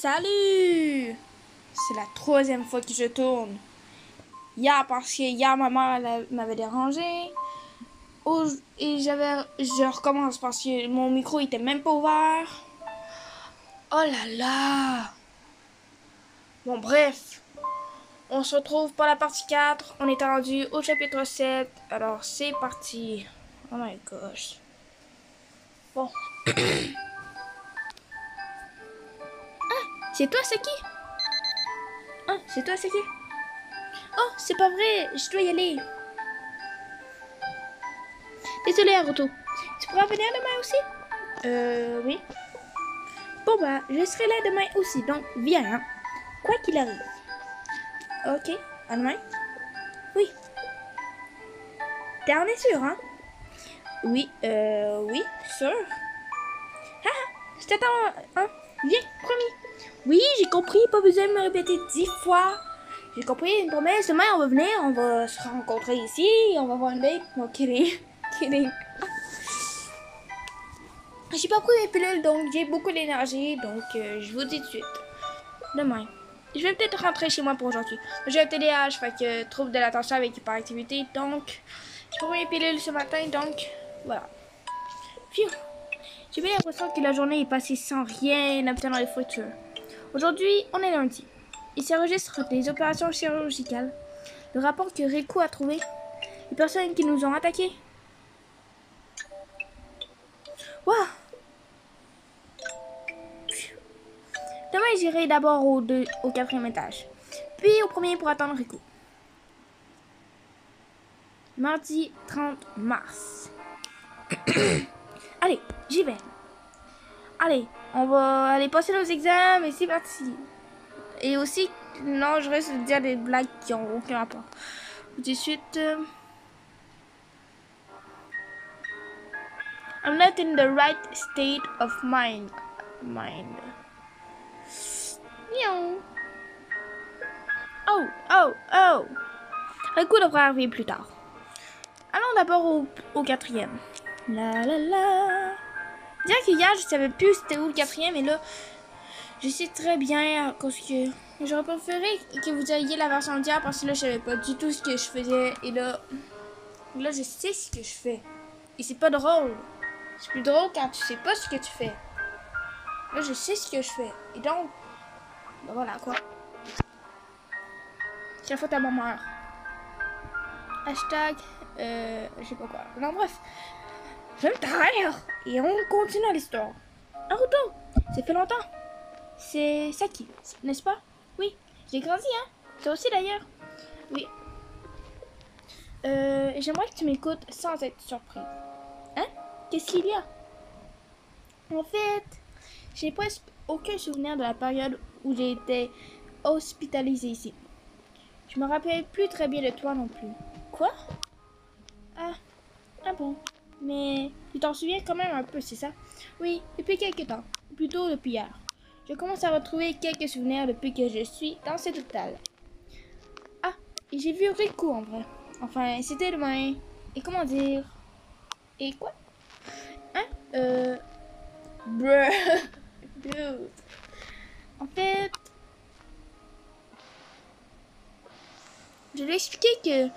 Salut! C'est la troisième fois que je tourne. Hier, parce que hier, ma mère m'avait dérangé. Et je recommence parce que mon micro était même pas ouvert. Oh là là! Bon, bref. On se retrouve pour la partie 4. On est rendu au chapitre 7. Alors, c'est parti. Oh my gosh. Bon. C'est toi, c'est qui? Ah, c'est toi, c'est qui? Oh, c'est pas vrai, je dois y aller. Désolé, Naruto. Tu pourras venir demain aussi? Oui. Bon, bah, je serai là demain aussi, donc viens, hein. Quoi qu'il arrive. Ok, à demain? Oui. T'en es sûr, hein? Oui, oui, sûr. Je t'attends, hein? Viens, promis. Oui, j'ai compris, pas besoin de me répéter 10 fois. J'ai compris, une promesse, demain on va venir, on va se rencontrer ici, on va voir une date. Non, kidding. Kidding. J'ai pas pris mes pilules, donc j'ai beaucoup d'énergie, donc je vous dis tout de suite. Demain. Je vais peut-être rentrer chez moi pour aujourd'hui. J'ai un TDAH, fait que trouble de l'attention avec hyperactivité, donc j'ai pris mes pilules ce matin, donc voilà. Phew. J'ai bien l'impression que la journée est passée sans rien obtenir les futurs. Aujourd'hui, on est lundi. Il s'enregistre des opérations chirurgicales. Le rapport que Riku a trouvé. Les personnes qui nous ont attaqués. Waouh! Demain, j'irai d'abord au 4e étage. Puis au premier pour attendre Riku. Mardi 30 mars. Allez, j'y vais. Allez, on va aller passer nos examens et c'est parti. Et aussi, non, je reste de dire des blagues qui n'ont aucun rapport. Tout de suite. I'm not in the right state of mind. Oh. Riku devrait arriver plus tard. Allons d'abord au 4e. La. Dire que hier, je savais plus c'était où le 4e, et là, je sais très bien parce que j'aurais préféré que vous ayez la version d'hier parce que là, je savais pas du tout ce que je faisais. Et là, je sais ce que je fais. Et c'est pas drôle. C'est plus drôle quand tu sais pas ce que tu fais. Là, je sais ce que je fais. Et donc, ben voilà quoi. C'est la faute à ma mère. Hashtag, je sais pas quoi. Non, bref. Je me taire. Et on continue l'histoire. Naruto, ça fait longtemps. C'est Saki, n'est-ce pas? Oui, j'ai grandi, hein? Toi aussi d'ailleurs. Oui. J'aimerais que tu m'écoutes sans être surpris. Hein? Qu'est-ce qu'il y a? En fait, j'ai presque aucun souvenir de la période où j'ai été hospitalisée ici. Je me rappelle plus très bien de toi non plus. Quoi? Ah bon. Mais tu t'en souviens quand même un peu, c'est ça? Oui, depuis quelques temps. Plutôt depuis hier. Je commence à retrouver quelques souvenirs depuis que je suis dans cet hôpital. Ah, et j'ai vu Riku en vrai. Enfin, c'était demain. Et comment dire? Et quoi? Hein? Bruh. Dude. En fait, je lui ai expliqué que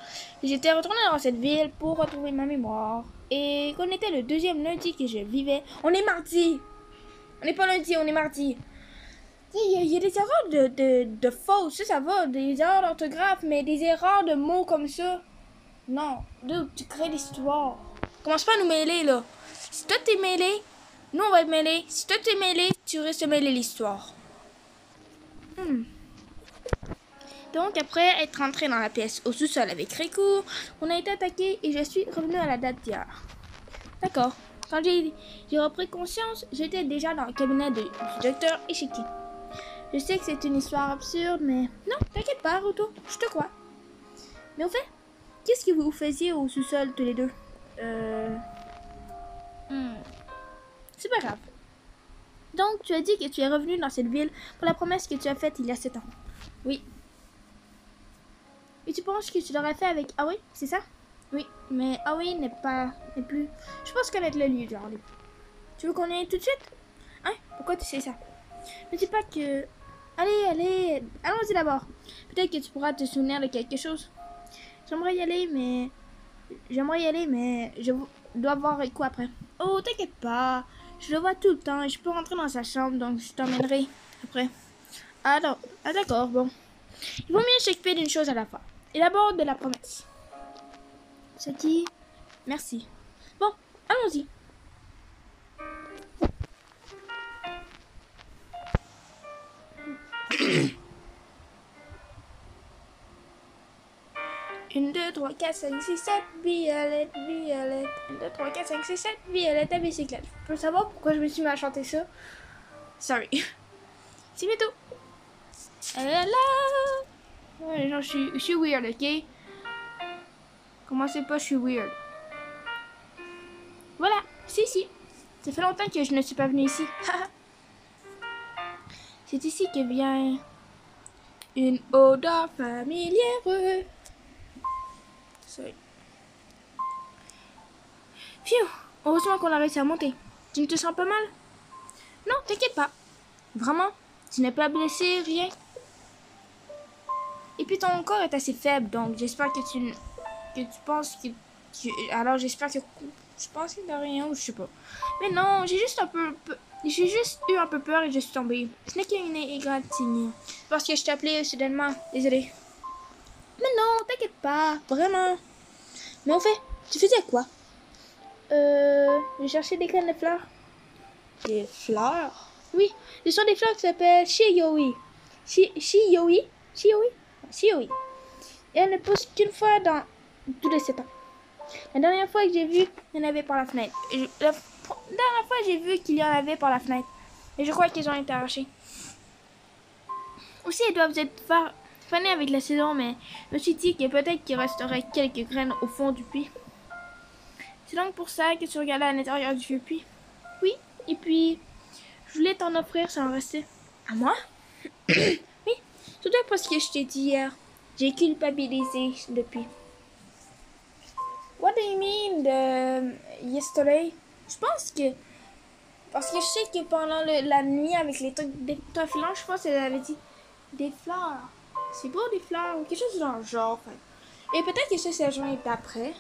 j'étais retournée dans cette ville pour retrouver ma mémoire. Et qu'on était le 2e lundi que je vivais. On est mardi! On n'est pas lundi, on est mardi. Il y a des erreurs de fautes, ça va, des erreurs d'orthographe, mais des erreurs de mots comme ça. Non, tu crées l'histoire. Commence pas à nous mêler, là. Si toi t'es mêlé, nous on va être mêlés. Si toi t'es mêlé, tu risques de mêler l'histoire. Donc, après être rentré dans la pièce au sous-sol avec Riku, on a été attaqué et je suis revenue à la date d'hier. D'accord. Quand j'ai repris conscience, j'étais déjà dans le cabinet du docteur Ishiki. Je sais que c'est une histoire absurde, mais non, t'inquiète pas, Naruto, je te crois. Mais au fait, qu'est-ce que vous faisiez au sous-sol tous les deux? C'est pas grave. Donc, tu as dit que tu es revenu dans cette ville pour la promesse que tu as faite il y a 7 ans. Oui. Et tu penses que tu l'aurais fait avec Aoi, c'est ça? Oui, mais Aoi n'est plus... Je pense connaître le lieu, Charlie. Tu veux qu'on y aille tout de suite? Hein? Pourquoi tu sais ça? Ne dis pas que... Allez, allons-y d'abord. Peut-être que tu pourras te souvenir de quelque chose. J'aimerais y aller, mais je dois voir quoi après. Oh, t'inquiète pas. Je le vois tout le temps et je peux rentrer dans sa chambre, donc je t'emmènerai après. Ah d'accord, bon. Il vaut mieux s'occuper d'une chose à la fois. Et d'abord de la promesse. Ce qui... Merci. Bon, allons-y. Une, 2, 3, 4, 5, 6, 7, Violette. 1, 2, 3, 4, 5, 6, 7, Violette à bicyclette. Je peux savoir pourquoi je me suis mis à chanter ça? Sorry. C'est bientôt. Là. Ouais, genre, je suis weird, ok? Commencez pas, je suis weird. Voilà, si. Ça fait longtemps que je ne suis pas venue ici. C'est ici que vient une odeur familière. Sorry. Phew, heureusement qu'on a réussi à monter. Tu ne te sens pas mal? Non, t'inquiète pas. Vraiment, tu n'es pas blessé, rien. Et puis ton corps est assez faible, donc j'espère que tu penses que alors j'espère que tu penses qu'il n'y a rien ou je sais pas. Mais non, j'ai juste eu un peu peur et je suis tombée. Ce n'est qu'une égratignure. Parce que je t'ai appelé soudainement. Désolée. Mais non, t'inquiète pas, vraiment. Mais en fait, tu faisais quoi? Je cherchais des graines de fleurs. Des fleurs? Oui, ce sont des fleurs qui s'appellent Shiyoi. Shiyoi. Et elles ne poussent qu'une fois dans tous les 7 ans. La dernière fois que j'ai vu, il y en avait par la fenêtre. La dernière fois, j'ai vu qu'il y en avait par la fenêtre. Et je crois qu'ils ont été arrachés. Aussi, elles doivent être fanées avec la saison, mais je me suis dit que peut-être qu'il resterait quelques graines au fond du puits. C'est donc pour ça que tu regardais à l'intérieur du vieux puits. Oui, et puis, je voulais t'en offrir sans rester. À moi? Oui, surtout parce que je t'ai dit hier. J'ai culpabilisé depuis. What do you mean yesterday? Je pense que... Parce que je sais que pendant la nuit avec les trucs filants, je pense qu'elle avait dit des fleurs. C'est beau des fleurs ou quelque chose dans le genre. Et peut-être que ça, c'est la journée d'après.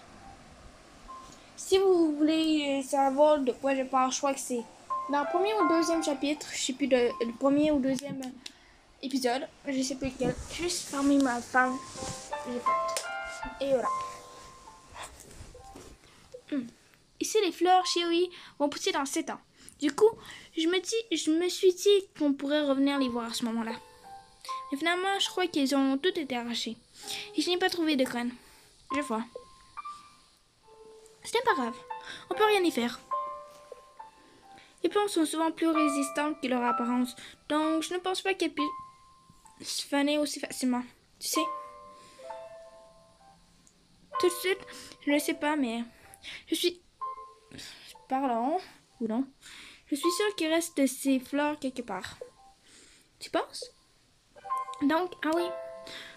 Si vous voulez savoir de quoi je parle, je crois que c'est dans le premier ou deuxième chapitre. Je sais plus le premier ou deuxième épisode. Je sais plus lequel. Juste parmi ma femme. J'ai fait. Et voilà. Ici, les fleurs Shiyoi vont pousser dans 7 ans. Du coup, je me suis dit qu'on pourrait revenir les voir à ce moment-là. Mais finalement, je crois qu'ils ont toutes été arrachés. Et je n'ai pas trouvé de graines. Je vois. Ce n'est pas grave. On peut rien y faire. Les plantes sont souvent plus résistantes que leur apparence. Donc, je ne pense pas qu'elles puissent se faner aussi facilement. Tu sais? Tout de suite, je ne sais pas, mais je suis... Parlons, ou non? Je suis sûre qu'il reste de ces fleurs quelque part. Tu penses? Donc, ah oui,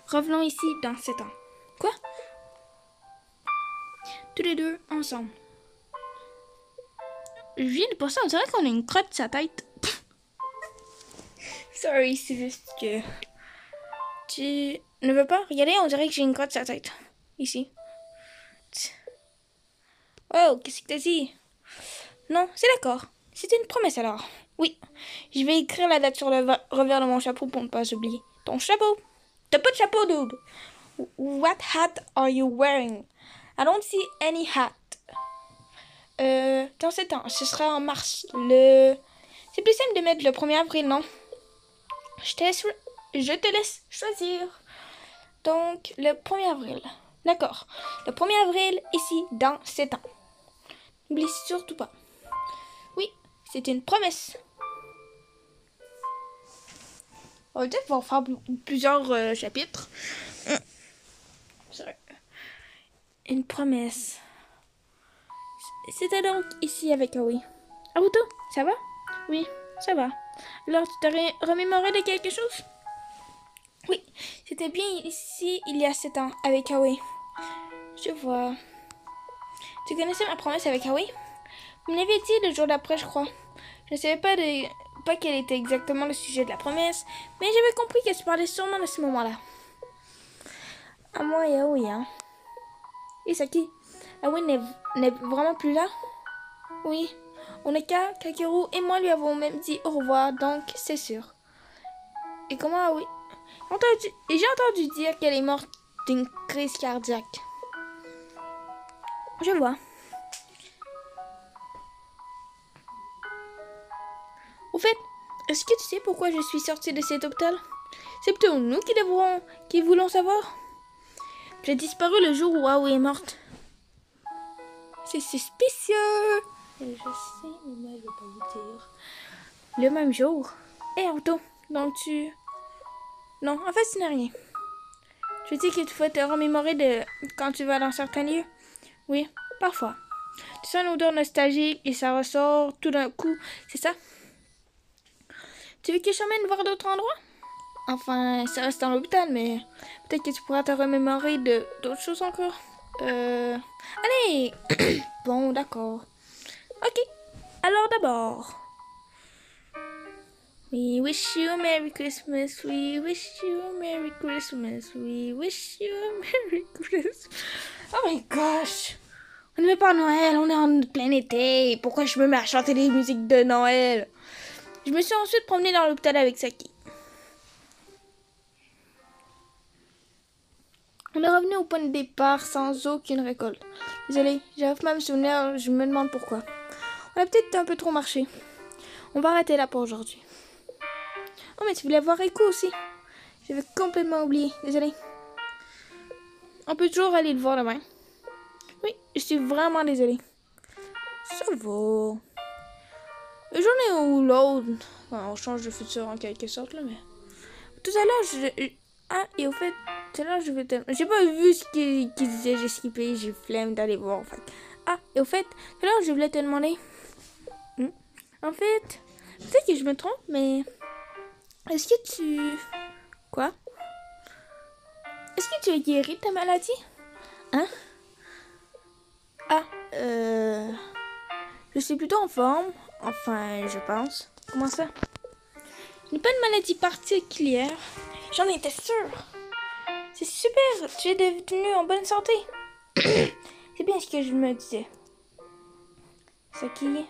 revenons ici dans 7 ans. Quoi? Tous les deux, ensemble. Je viens de penser, on dirait qu'on a une crotte sur sa tête. Sorry, c'est juste que... Tu ne veux pas? Regardez, on dirait que j'ai une crotte sur la tête. Ici. Oh, qu'est-ce que t'as dit? Non, c'est d'accord. C'était une promesse alors. Oui, je vais écrire la date sur le revers de mon chapeau pour ne pas oublier. Ton chapeau? T'as pas de chapeau, dude. What hat are you wearing? I don't see any hat. Dans 7 ans, ce sera en mars. C'est plus simple de mettre le 1er avril, non? Je te laisse choisir. Donc, le 1er avril. D'accord. Le 1er avril, ici, dans 7 ans. N'oublie surtout pas. Oui, c'est une promesse. On va peut-être faire plusieurs chapitres. Une promesse. C'était donc ici avec Aoi. Aruto, ça va? Oui, ça va. Alors, tu t'es remémoré de quelque chose? Oui, c'était bien ici il y a 7 ans avec Aoi. Je vois. Tu connaissais ma promesse avec Aoi? Vous me l'avez dit le jour d'après, je crois. Je ne savais pas pas quel était exactement le sujet de la promesse, mais j'avais compris qu'elle se parlait sûrement de ce moment-là. À moi et Aoi, hein. Et Saki, Aoi n'est vraiment plus là? Oui. Oneka, Kakeru et moi lui avons même dit au revoir, donc c'est sûr. Et comment Aoi? J'ai entendu dire qu'elle est morte d'une crise cardiaque. Je vois. Au fait, est-ce que tu sais pourquoi je suis sortie de cet hôpital? C'est plutôt nous qui voulons savoir. J'ai disparu le jour où Aoi est morte. C'est suspicieux. Je sais, mais moi je vais pas vous dire. Le même jour. Hé, Auto, donc tu... Non, en fait, ce n'est rien. Je dis que tu faut te remémorer de quand tu vas dans certains lieux. Oui, parfois. Tu sens une odeur nostalgique et ça ressort tout d'un coup, c'est ça? Tu veux que je t'emmène voir d'autres endroits? Enfin, ça reste dans l'hôpital, mais peut-être que tu pourras te remémorer de d'autres choses encore. Allez! Bon, d'accord. Ok. Alors d'abord... We wish you a Merry Christmas, we wish you a Merry Christmas, we wish you a Merry Christmas. Oh my gosh! On ne met pas Noël, on est en plein été. Pourquoi je me mets à chanter des musiques de Noël? Je me suis ensuite promenée dans l'hôpital avec Saki. On est revenu au point de départ sans aucune récolte. Désolée, j'arrive pas à me souvenir, je me demande pourquoi. On a peut-être un peu trop marché. On va arrêter là pour aujourd'hui. Oh, mais tu voulais voir Riku aussi. J'avais complètement oublié, désolée. On peut toujours aller le voir demain. Oui, je suis vraiment désolée. Ça va. Une journée ou l'autre. Enfin, on change de futur en quelque sorte, là, mais... Tout à l'heure, Ah, et au fait, tout à l'heure, je vais te... J'ai pas vu ce qu'il disait, j'ai skippé, j'ai flemme d'aller voir, en fait. Ah, et au fait, tout à l'heure, je voulais te demander... En fait, peut-être que je me trompe, mais... Est-ce que tu... Quoi? Est-ce que tu es guéri de ta maladie? Hein? Ah, je suis plutôt en forme. Enfin, je pense. Comment ça? Je n'ai pas de maladie particulière. J'en étais sûre. C'est super, tu es devenu en bonne santé. C'est bien ce que je me disais. Saki,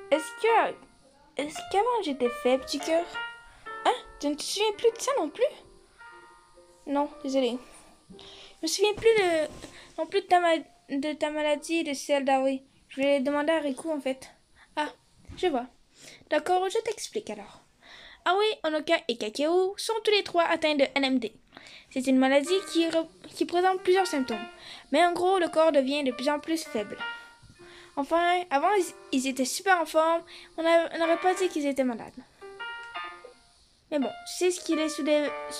est-ce qu'avant j'étais faible du cœur? Hein? Tu ne te souviens plus de ça non plus? Non, désolé. Je me souviens plus non plus de ta maladie et de celle d'Aoi. Je vais demander à Riku en fait. Ah, je vois. D'accord, je t'explique alors. Aoi, Onoka et Kakeru sont tous les trois atteints de NMD. C'est une maladie qui présente plusieurs symptômes. Mais en gros, le corps devient de plus en plus faible. Enfin, avant, ils étaient super en forme. On n'aurait pas dit qu'ils étaient malades. Mais bon, tu sais ce qu'il est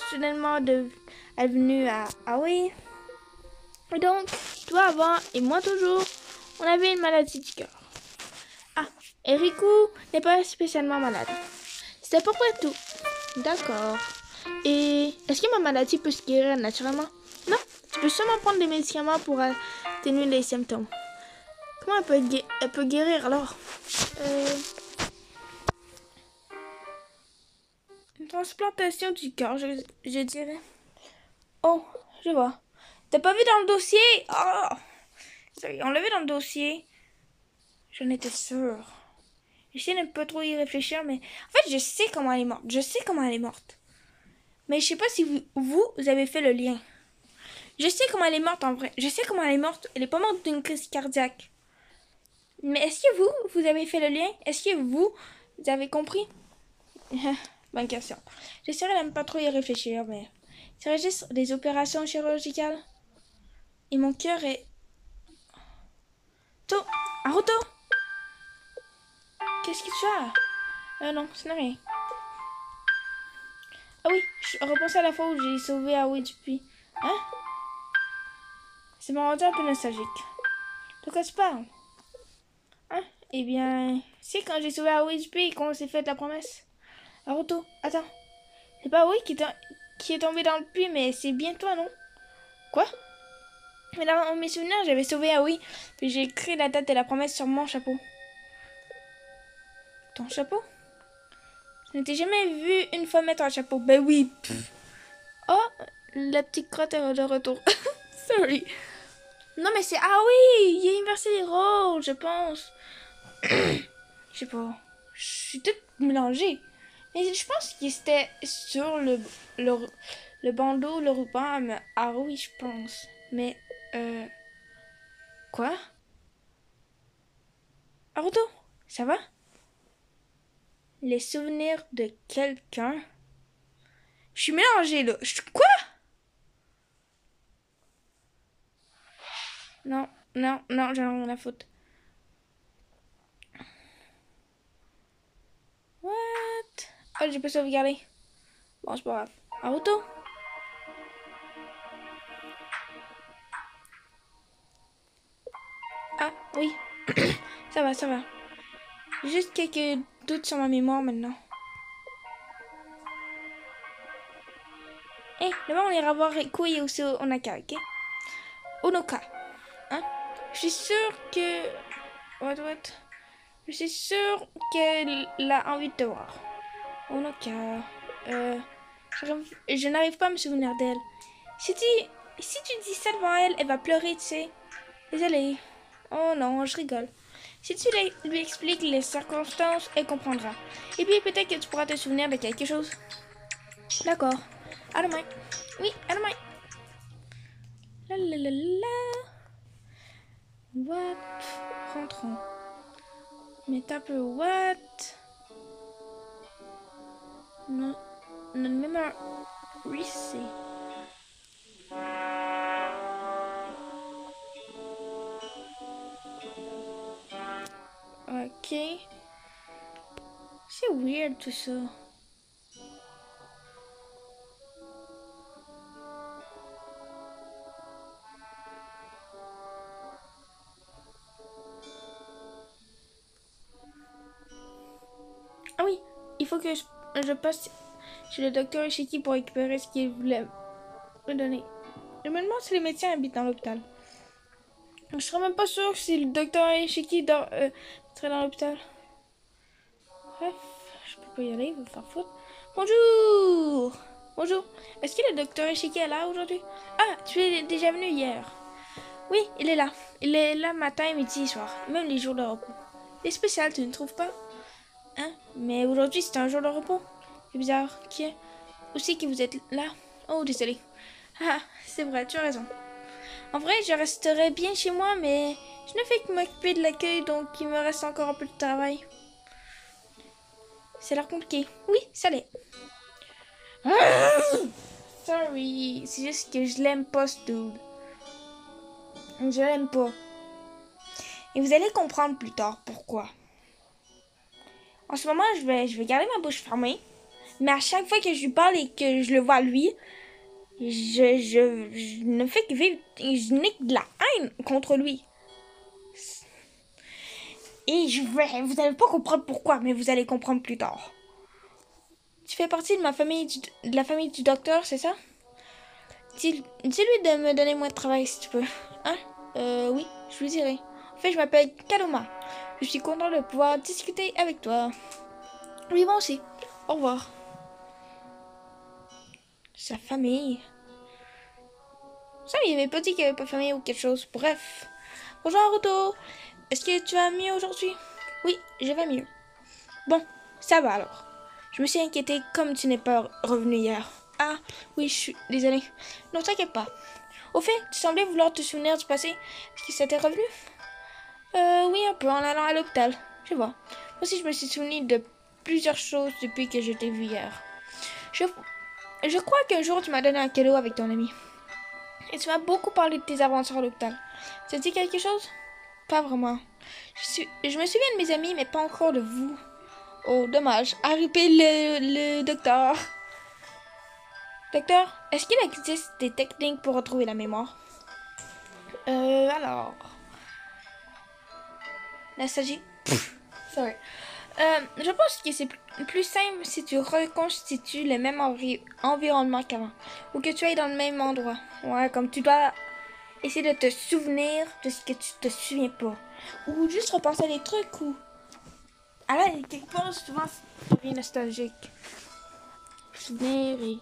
soudainement advenu à Aoi. Et donc, toi avant et moi toujours, on avait une maladie du cœur. Ah, et Riku n'est pas spécialement malade. C'est à peu près tout. D'accord. Et est-ce que ma maladie peut se guérir naturellement? Non, tu peux seulement prendre des médicaments pour atténuer les symptômes. Comment elle peut guérir alors? Une transplantation du cœur, je dirais. Oh, je vois. T'as pas vu dans le dossier? Oh, on l'a vu dans le dossier. J'en étais sûre. J'essaie de ne pas trop y réfléchir, mais... En fait, je sais comment elle est morte. Je sais comment elle est morte. Mais je sais pas si vous avez fait le lien. Je sais comment elle est morte en vrai. Je sais comment elle est morte. Elle est pas morte d'une crise cardiaque. Mais est-ce que vous avez fait le lien? Est-ce que vous avez compris? Bonne question. J'essaierai de ne pas trop y réfléchir, mais... C'est juste des opérations chirurgicales. Et mon cœur est... Haruto! Qu'est-ce que tu as? Non, ce n'est rien. Ah oui, je repense à la fois où j'ai sauvé Aoi du puits. Hein? C'est m'a rendu un peu nostalgique. De quoi tu parles? Hein? Eh bien, c'est quand j'ai sauvé Aoi du puits et qu'on s'est fait la promesse. Naruto, attends. C'est pas Aoi qui est tombé dans le puits, mais c'est bien toi, non? Quoi? Mais dans mes souvenirs, j'avais sauvé Aoi, puis j'ai écrit la date de la promesse sur mon chapeau. Ton chapeau? Je ne t'ai jamais vu une fois mettre un chapeau. Ben oui. Oh, la petite crotte est de retour. Sorry. Non, mais c'est... Ah oui, il a inversé les rôles, je pense. Je sais pas. Je suis toute mélangée. Mais je pense que c'était sur le bandeau, le ruban. Mais... Ah oui, je pense. Mais, quoi? Naruto, ça va? Les souvenirs de quelqu'un? Je suis mélangée, là. Quoi? Non, non, non, j'en ai rien à foutre. What? Oh, j'ai pas sauvegardé. Bon, c'est pas grave. Naruto? Ah, oui. Ça va, ça va. Juste quelques doutes sur ma mémoire maintenant. Hé, demain on ira voir Riku et aussi Onaka, ok? Onoka, hein? Je suis sûre que... What? Je suis sûre qu'elle a envie de te voir. Onoka... je n'arrive pas à me souvenir d'elle. Si tu dis ça devant elle, elle va pleurer, tu sais. Désolée. Oh non, je rigole. Si tu lui expliques les circonstances, elle comprendra. Et puis peut-être que tu pourras te souvenir de quelque chose. D'accord. À demain. Oui, à demain. La la la la. What? Rentrons. Mais t'as peu what? Non. Non, mémoire. Reset. Ok. C'est weird tout ça. Ah oui, il faut que je passe chez le docteur Ishiki pour récupérer ce qu'il voulait me donner. Je me demande si les médecins habitent dans l'hôpital. Je serais même pas sûre si le docteur Ishiki serait dans l'hôpital. Bref, je peux pas y aller, il va me faire foutre. Bonjour! Bonjour. Est-ce que le docteur Ishiki est là aujourd'hui? Ah, tu es déjà venu hier. Oui, il est là. Il est là matin, midi et soir. Même les jours de repos. C'est spécial, tu ne trouves pas? Hein? Mais aujourd'hui, c'est un jour de repos. C'est bizarre. Qui est? Aussi que vous êtes là. Oh, désolé. Ah, c'est vrai, tu as raison. En vrai, je resterai bien chez moi, mais je ne fais que m'occuper de l'accueil, donc il me reste encore un peu de travail. Ça a l'air compliqué. Oui, ça l'est. Sorry, c'est juste que je l'aime pas, ce dude. Je l'aime pas. Et vous allez comprendre plus tard pourquoi. En ce moment, je vais garder ma bouche fermée. Mais à chaque fois que je lui parle et que je le vois lui, je ne fais que vivre. Je n'ai que de la haine contre lui. Et vous n'allez pas comprendre pourquoi, mais vous allez comprendre plus tard. Tu fais partie de la famille du docteur, c'est ça? Dis-lui de me donner moins de travail si tu peux. Hein? Oui, je lui dirai. En fait, je m'appelle Kaloma. Je suis content de pouvoir discuter avec toi. Oui, moi aussi. Au revoir. Sa famille. Ça, il avait pas dit qu'il avait pas de famille ou quelque chose. Bref. Bonjour, Naruto. Est-ce que tu vas mieux aujourd'hui? Oui, je vais mieux. Bon, ça va alors. Je me suis inquiétée comme tu n'es pas revenu hier. Ah, oui, je suis désolée. Non, t'inquiète pas. Au fait, tu semblais vouloir te souvenir du passé. Est-ce que ça t'est revenu? Oui, un peu en allant à l'hôpital. Je vois. Moi aussi, je me suis souvenu de plusieurs choses depuis que je t'ai vu hier. Je crois qu'un jour, tu m'as donné un cadeau avec ton ami. Et tu m'as beaucoup parlé de tes aventures à l'hôpital. Ça te dit quelque chose? Pas vraiment. Je me souviens de mes amis, mais pas encore de vous. Oh, dommage. Arrêtez le docteur. Docteur, est-ce qu'il existe des techniques pour retrouver la mémoire? Alors... Nostalgie. Sorry. Je pense que c'est plus simple si tu reconstitues le même environnement qu'avant. Ou que tu ailles dans le même endroit. Ouais, comme tu dois essayer de te souvenir de ce que tu te souviens pas. Ou juste repenser à des trucs ou... Alors, quelque part, souvent, ça devient nostalgique. Souvenir et...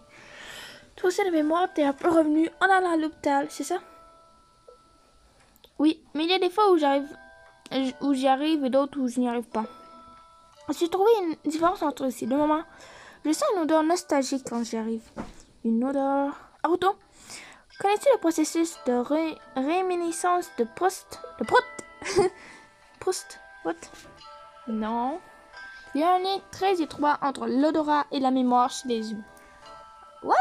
Toi aussi, de mémoire, t'es un peu revenu en allant à l'hôpital, c'est ça? Oui, mais il y a des fois où j'y arrive et d'autres où je n'y arrive pas. J'ai trouvé une différence entre ces deux moments. Je sens une odeur nostalgique quand j'y arrive. Une odeur... Arauto, connais-tu le processus de réminiscence de Proust? De Proust? Proust? What? Non. Il y a un lien très étroit entre l'odorat et la mémoire chez les humains. What?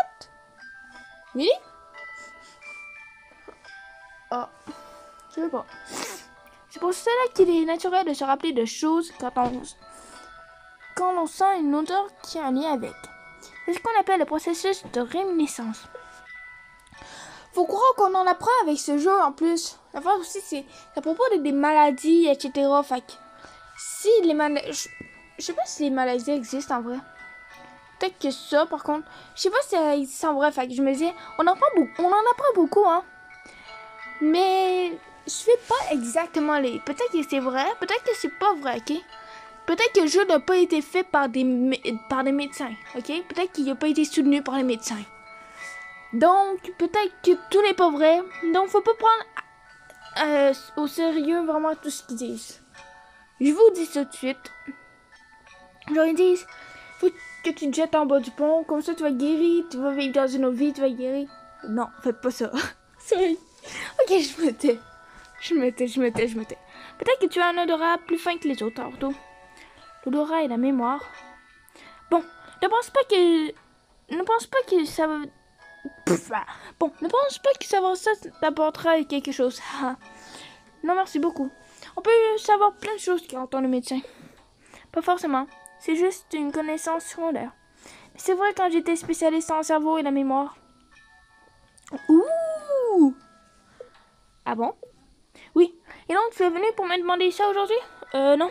Oui? Oh, je sais pas. C'est pour cela qu'il est naturel de se rappeler de choses quand on sent une odeur qui a un lien avec. C'est ce qu'on appelle le processus de réminiscence. Faut croire qu'on en apprend avec ce jeu en plus. La fois aussi, c'est à propos des maladies, etc. Fait que si les maladies... Je sais pas si les maladies existent en vrai. Peut-être que ça, par contre. Je sais pas si ça existe en vrai. Fait que je me dis, on en apprend beaucoup, hein. Mais je fais pas exactement les... Peut-être que c'est vrai, peut-être que c'est pas vrai, ok? Peut-être que le jeu n'a pas été fait par des médecins, ok? Peut-être qu'il n'a pas été soutenu par les médecins. Donc, peut-être que tout n'est pas vrai. Donc, faut pas prendre au sérieux vraiment tout ce qu'ils disent. Je vous dis ça tout de suite. Genre, ils disent, faut que tu te jettes en bas du pont, comme ça tu vas guérir, tu vas vivre dans une autre vie, tu vas guérir. Non, faites pas ça. Sorry. Ok, je me tais. Peut-être que tu as un odorat plus fin que les autres, Arto. L'odorat et la mémoire. Bon, ne pense pas que ça va... Bon, ne pense pas que savoir ça t'apportera quelque chose. Non, merci beaucoup. On peut savoir plein de choses quand on est médecin. Pas forcément. C'est juste une connaissance secondaire. Mais c'est vrai quand j'étais spécialiste en cerveau et la mémoire. Ouh! Ah bon? Oui. Et donc, tu es venu pour me demander ça aujourd'hui? Non.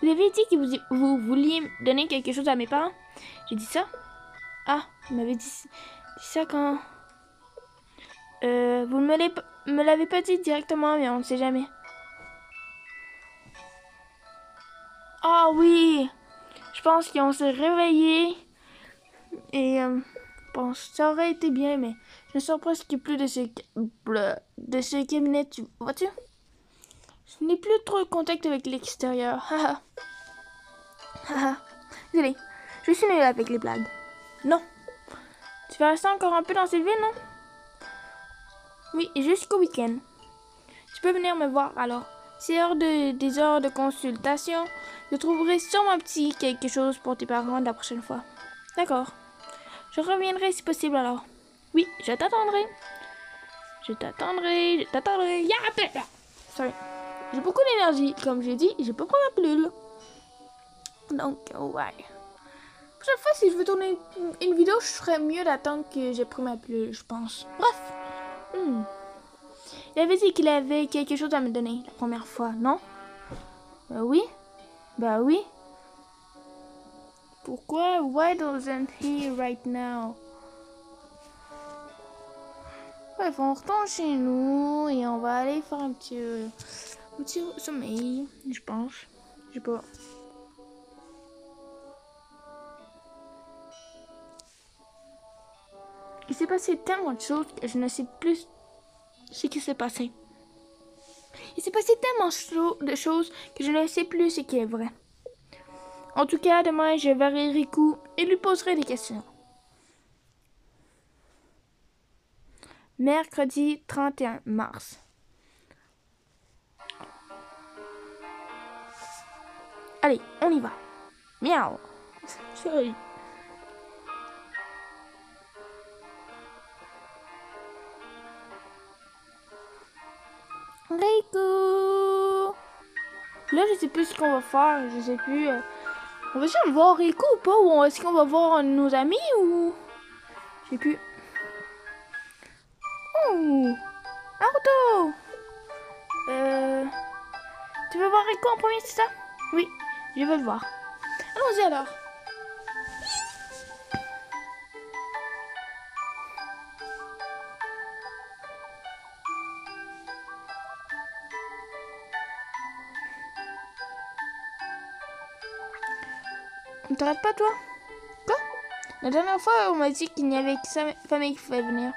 Vous avez dit que vous vouliez donner quelque chose à mes parents? J'ai dit ça? Ah, vous m'avez dit ça quand... vous ne me l'avez pas dit directement, mais on ne sait jamais. Ah oui! Je pense qu'on s'est réveillé et bon, ça aurait été bien, mais je ne sors presque plus de ce cabinet, vois-tu? Je n'ai plus trop de contact avec l'extérieur. Haha. Haha. Désolé, je suis nulle avec les blagues. Non. Tu vas rester encore un peu dans cette ville, non? Oui, jusqu'au week-end. Tu peux venir me voir alors. C'est hors des heures de consultation. Je trouverai sûrement quelque chose pour tes parents la prochaine fois. D'accord. Je reviendrai si possible alors. Oui, je t'attendrai. Je t'attendrai. Yeah, sorry. J'ai beaucoup d'énergie. Comme j'ai dit, j'ai pas pris ma pilule. Donc, ouais. Prochaine fois, si je veux tourner une vidéo, je ferais mieux d'attendre que j'ai pris ma pilule, je pense. Bref. Il avait dit qu'il avait quelque chose à me donner la première fois, non? Bah oui. Bah oui. Pourquoi? Why doesn't he right now? Bref, on retourne chez nous et on va aller faire un petit sommeil, je pense. Je sais pas. Il s'est passé tellement de choses que je ne sais plus ce qui s'est passé. Il s'est passé tellement de choses que je ne sais plus ce qui est vrai. En tout cas, demain, je verrai Riku et lui poserai des questions. Mercredi 31 mars. Allez, on y va. Miaou. Sorry. Riku. Là, je sais plus ce qu'on va faire. Je sais plus. On va-tu voir Riku ou pas? Ou est-ce qu'on va voir nos amis ou... Je sais plus. Oh! Naruto! Tu veux voir Riku en premier, c'est ça? Oui, je veux le voir. Allons-y alors. Ne t'arrêtes pas, toi? Quoi? La dernière fois, on m'a dit qu'il n'y avait que sa famille qui pouvait venir.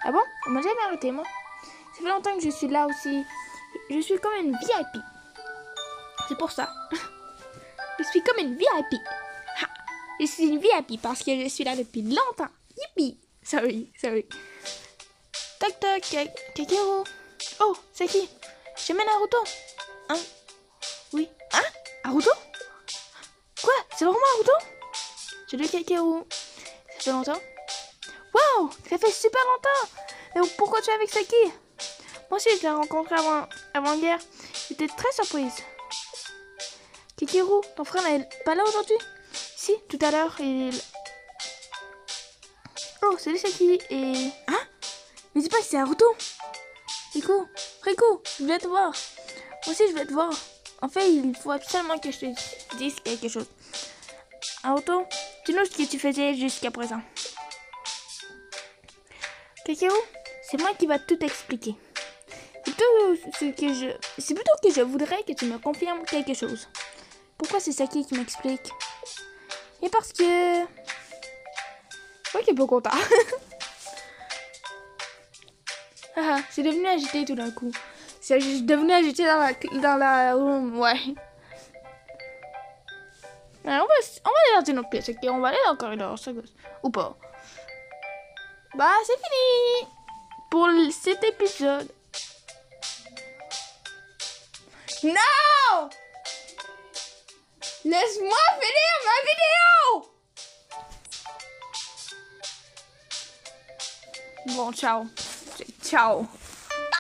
Ah bon? On m'a jamais arrêté, moi. Ça fait longtemps que je suis là aussi. Je suis comme une VIP. C'est pour ça. Je suis comme une VIP. Ha! Je suis une VIP parce que je suis là depuis longtemps. Yippee! Sorry. Toc toc, Kakeru. Oh, c'est qui? J'amène Naruto. Hein? Oui. Hein? Naruto? Quoi? C'est vraiment Naruto? J'ai le Kakeru. Ça fait longtemps? Wow! Ça fait super longtemps! Mais pourquoi tu es avec Saki? Moi aussi, je l'ai rencontré avant-hier. J'étais très surprise. Kakeru, ton frère n'est pas là aujourd'hui? Si, tout à l'heure, il... Oh, salut Saki. Et... Hein? Mais dis pas que c'est Naruto. Riku, je voulais te voir. Moi aussi, je vais te voir. En fait, il faut absolument que je te dise quelque chose. Naruto, dis-nous ce que tu faisais jusqu'à présent. Kakeru, c'est moi qui va tout expliquer. C'est plutôt que je voudrais que tu me confirmes quelque chose. Pourquoi c'est Saki qui m'explique? Et parce que... Je crois qu'il est pas content. C'est devenu agité tout d'un coup. C'est devenu agité dans la room, ouais. Alors, on va aller dans une autre pièce, ok? On va aller dans le corridor, ça gosse. Ou pas. Bah, c'est fini pour cet épisode. Non! Laisse-moi finir ma vidéo! Bon, ciao. Ciao.